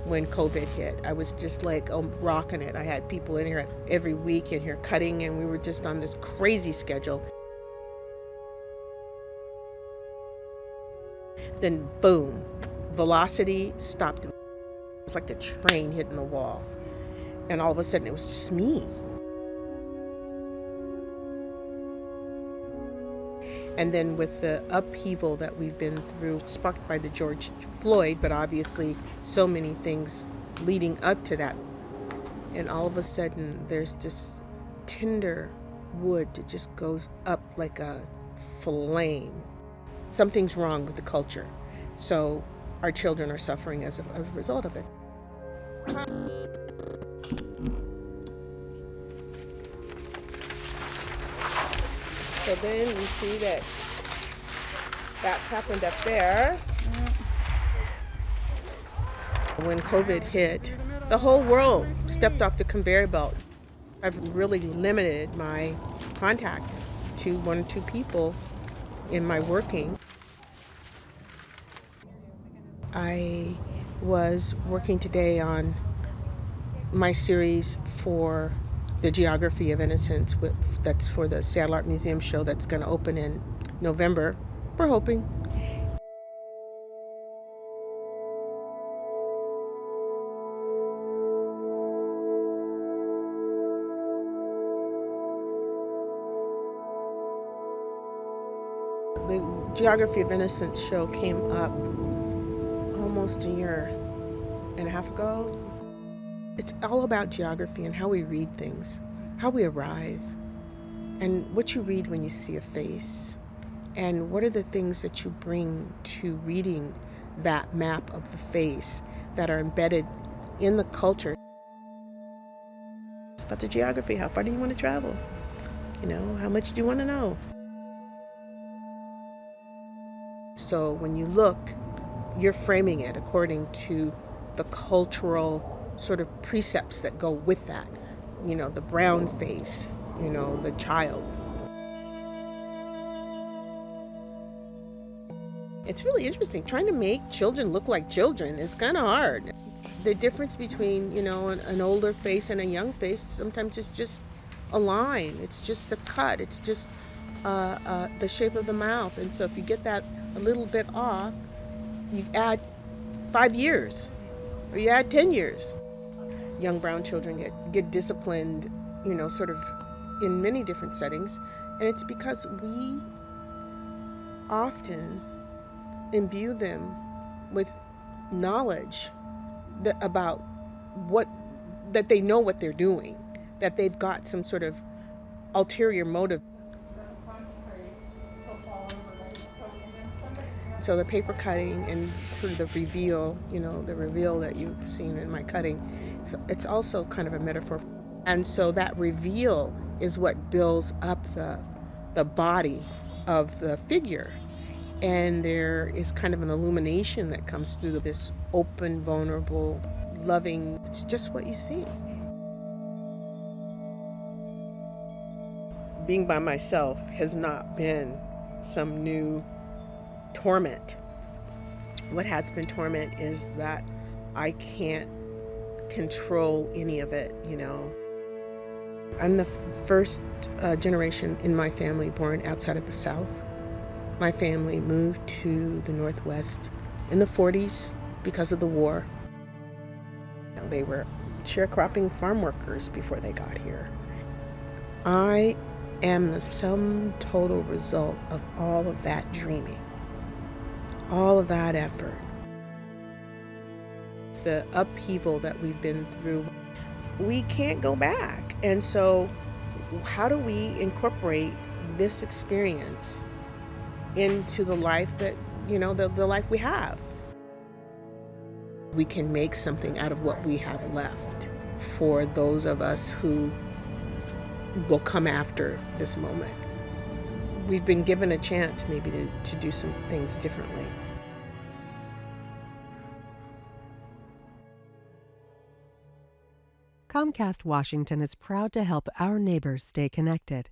when COVID hit. I was just like rocking it. I had people in here every week in here cutting, and we were just on this crazy schedule. Then boom, velocity stopped. It was like the train hitting the wall. And all of a sudden it was just me. And then with the upheaval that we've been through, sparked by the George Floyd, but obviously so many things leading up to that. And all of a sudden there's this tinder wood that just goes up like a flame. Something's wrong with the culture. So our children are suffering as a result of it. So then we see that that's happened up there. When COVID hit, the whole world stepped off the conveyor belt. I've really limited my contact to 1 or 2 people in my working. I was working today on my series for the Geography of Innocence, that's for the Seattle Art Museum show that's going to open in November. We're hoping. The Geography of Innocence show came up almost a year and a half ago. It's all about geography and how we read things, how we arrive, and what you read when you see a face, and what are the things that you bring to reading that map of the face that are embedded in the culture. It's about the geography. How far do you want to travel? How much do you want to know? So when you look, you're framing it according to the cultural sort of precepts that go with that. The brown face, the child. It's really interesting. Trying to make children look like children is kind of hard. The difference between, an older face and a young face, sometimes it's just a line. It's just a cut. It's just the shape of the mouth. And so if you get that a little bit off, you add 5 years or you add 10 years. Young brown children get disciplined, sort of in many different settings. And it's because we often imbue them with knowledge about that they know what they're doing, that they've got some sort of ulterior motive. So the paper cutting and sort of the reveal, the reveal that you've seen in my cutting, it's also kind of a metaphor. And so that reveal is what builds up the body of the figure. And there is kind of an illumination that comes through this open, vulnerable, loving. It's just what you see. Being by myself has not been some new torment. What has been torment is that I can't control any of it, I'm the first generation in my family born outside of the South. My family moved to the Northwest in the 40s because of the war. They were sharecropping farm workers before they got here. I am the sum total result of all of that dreaming, all of that effort. The upheaval that we've been through, we can't go back. And so how do we incorporate this experience into the life that, the life we have? We can make something out of what we have left for those of us who will come after this moment. We've been given a chance maybe to do some things differently. Comcast Washington is proud to help our neighbors stay connected.